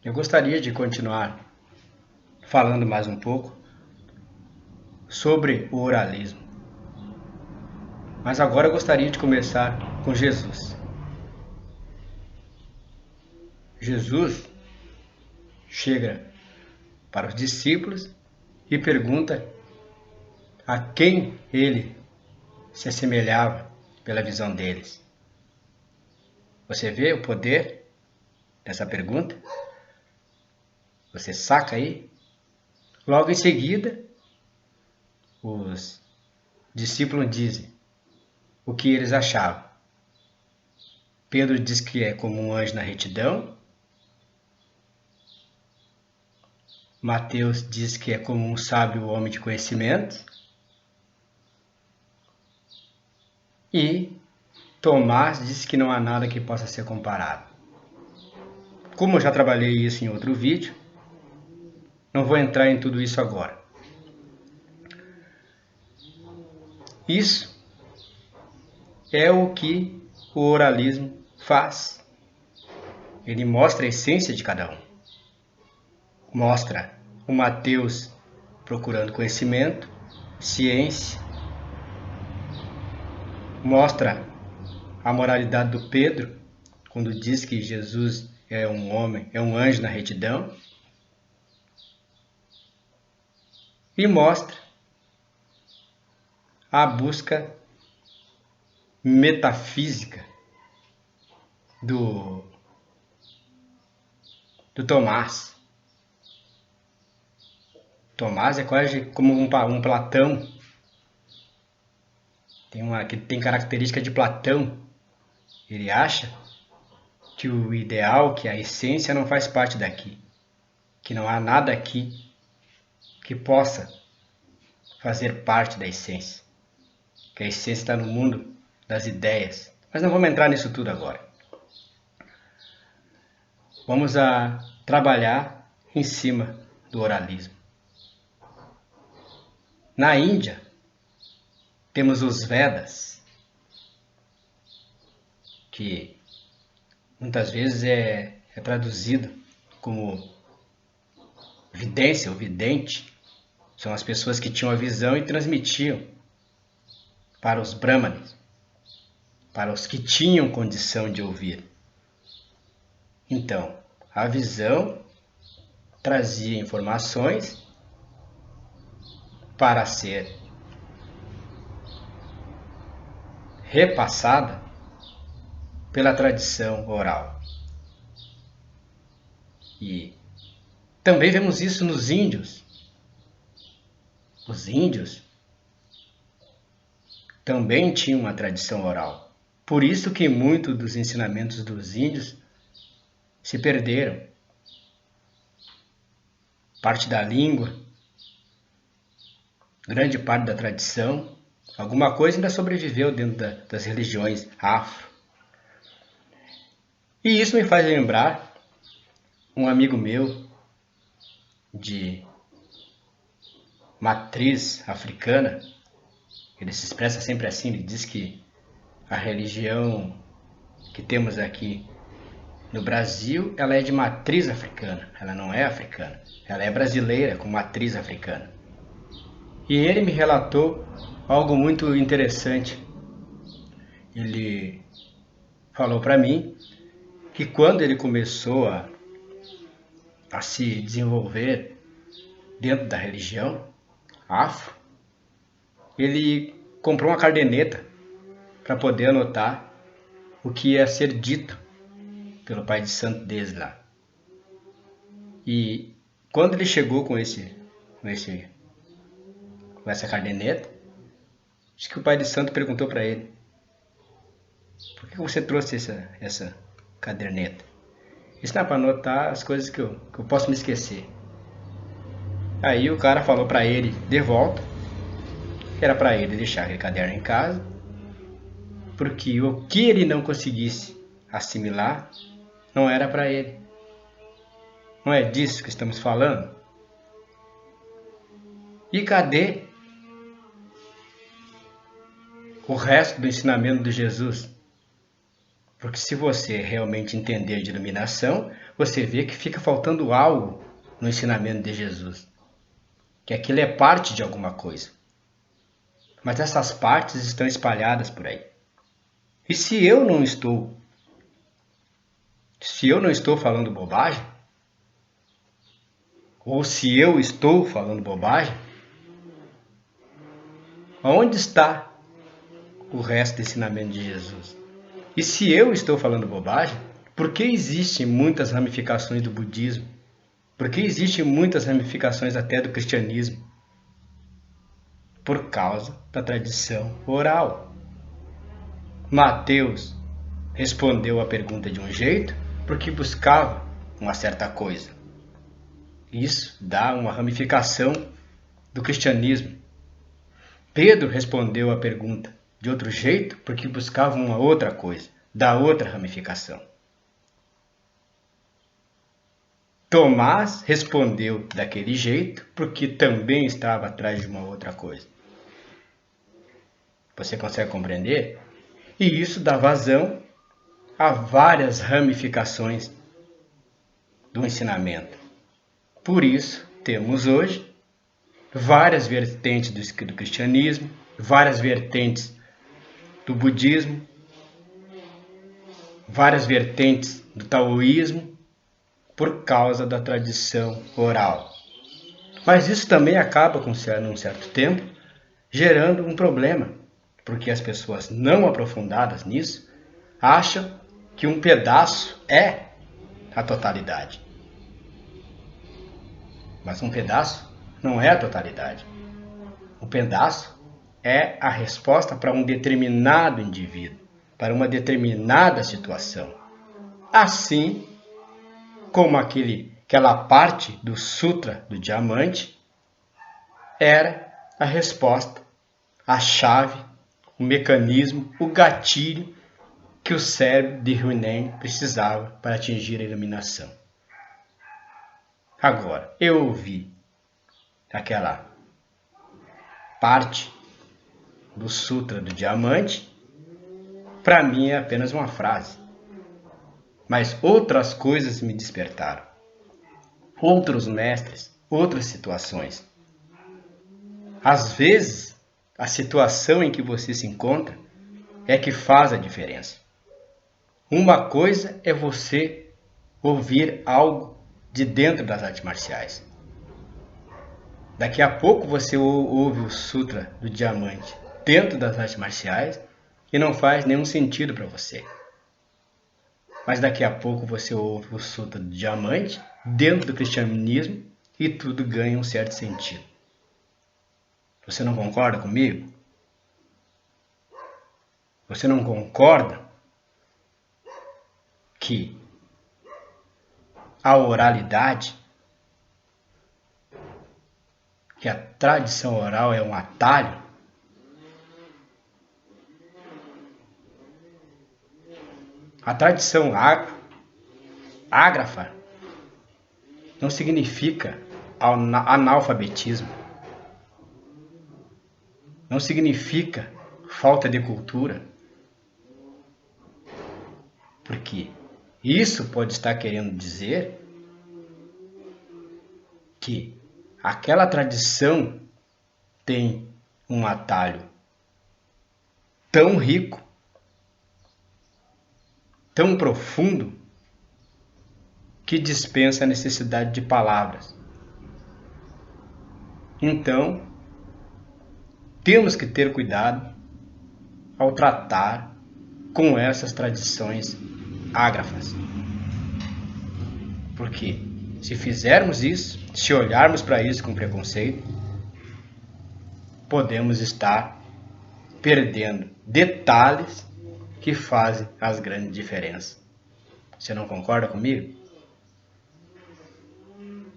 Eu gostaria de continuar falando mais um pouco sobre o oralismo, mas agora eu gostaria de começar com Jesus. Jesus chega para os discípulos e pergunta a quem ele se assemelhava pela visão deles. Você vê o poder dessa pergunta? Você saca aí? Logo em seguida, os discípulos dizem o que eles achavam. Pedro diz que é como um anjo na retidão. Mateus diz que é como um sábio homem de conhecimento. E Tomás diz que não há nada que possa ser comparado. Como eu já trabalhei isso em outro vídeo, não vou entrar em tudo isso agora. Isso é o que o oralismo faz. Ele mostra a essência de cada um. Mostra o Mateus procurando conhecimento, ciência. Mostra a moralidade do Pedro, quando diz que Jesus é um homem, é um anjo na retidão. E mostra a busca metafísica do Tomás. Tomás é quase como um Platão. Tem característica de Platão. Ele acha que o ideal, que a essência não faz parte daqui. Que não há nada aqui que possa fazer parte da essência. Que a essência está no mundo das ideias. Mas não vamos entrar nisso tudo agora. Vamos a trabalhar em cima do oralismo. Na Índia, temos os Vedas, que muitas vezes é traduzido como vidência ou vidente. São as pessoas que tinham a visão e transmitiam para os brahmanes, para os que tinham condição de ouvir. Então, a visão trazia informações para ser repassada pela tradição oral. E também vemos isso nos índios. Os índios também tinham uma tradição oral. Por isso que muitos dos ensinamentos dos índios se perderam. Parte da língua, grande parte da tradição, alguma coisa ainda sobreviveu dentro das religiões afro. E isso me faz lembrar um amigo meu de matriz africana. Ele se expressa sempre assim, ele diz que a religião que temos aqui no Brasil, ela é de matriz africana, ela não é africana, ela é brasileira com matriz africana. E ele me relatou algo muito interessante. Ele falou para mim que quando ele começou a se desenvolver dentro da religião afro, ele comprou uma caderneta para poder anotar o que ia ser dito pelo pai de santo deles lá. E quando ele chegou com essa caderneta, acho que o pai de santo perguntou para ele: por que você trouxe essa caderneta? Isso não é para anotar as coisas que eu posso me esquecer. Aí o cara falou para ele de volta que era para ele deixar aquele caderno em casa, porque o que ele não conseguisse assimilar não era para ele. Não é disso que estamos falando? E cadê o resto do ensinamento de Jesus? Porque se você realmente entender de iluminação, você vê que fica faltando algo no ensinamento de Jesus. Que aquilo é parte de alguma coisa. Mas essas partes estão espalhadas por aí. E se eu não estou falando bobagem, ou se eu estou falando bobagem, onde está o resto do ensinamento de Jesus? E se eu estou falando bobagem, por que existem muitas ramificações do budismo? Por que existem muitas ramificações até do cristianismo? Por causa da tradição oral. Mateus respondeu a pergunta de um jeito porque buscava uma certa coisa. Isso dá uma ramificação do cristianismo. Pedro respondeu a pergunta de outro jeito porque buscava uma outra coisa, da outra ramificação. Tomás respondeu daquele jeito porque também estava atrás de uma outra coisa. Você consegue compreender? E isso dá vazão a várias ramificações do ensinamento. Por isso, temos hoje várias vertentes do cristianismo, várias vertentes do budismo, várias vertentes do taoísmo, por causa da tradição oral. Mas isso também acaba, num certo tempo, gerando um problema, porque as pessoas não aprofundadas nisso acham que um pedaço é a totalidade. Mas um pedaço não é a totalidade. Um pedaço é a resposta para um determinado indivíduo, para uma determinada situação. Assim como aquela parte do Sutra do Diamante era a resposta, a chave, o mecanismo, o gatilho que o cérebro de Huineng precisava para atingir a iluminação. Agora, eu ouvi aquela parte do Sutra do Diamante, para mim é apenas uma frase. Mas outras coisas me despertaram. Outros mestres, outras situações. Às vezes, a situação em que você se encontra é que faz a diferença. Uma coisa é você ouvir algo de dentro das artes marciais. Daqui a pouco você ouve o Sutra do Diamante dentro das artes marciais e não faz nenhum sentido para você. Mas daqui a pouco você ouve o Sutra do Diamante dentro do cristianismo e tudo ganha um certo sentido. Você não concorda comigo? Você não concorda que a oralidade, que a tradição oral é um atalho? A tradição ágrafa não significa analfabetismo. Não significa falta de cultura. Porque isso pode estar querendo dizer que aquela tradição tem um atalho tão rico, tão profundo, que dispensa a necessidade de palavras. Então, temos que ter cuidado ao tratar com essas tradições ágrafas. Porque se fizermos isso, se olharmos para isso com preconceito, podemos estar perdendo detalhes que fazem as grandes diferenças. Você não concorda comigo?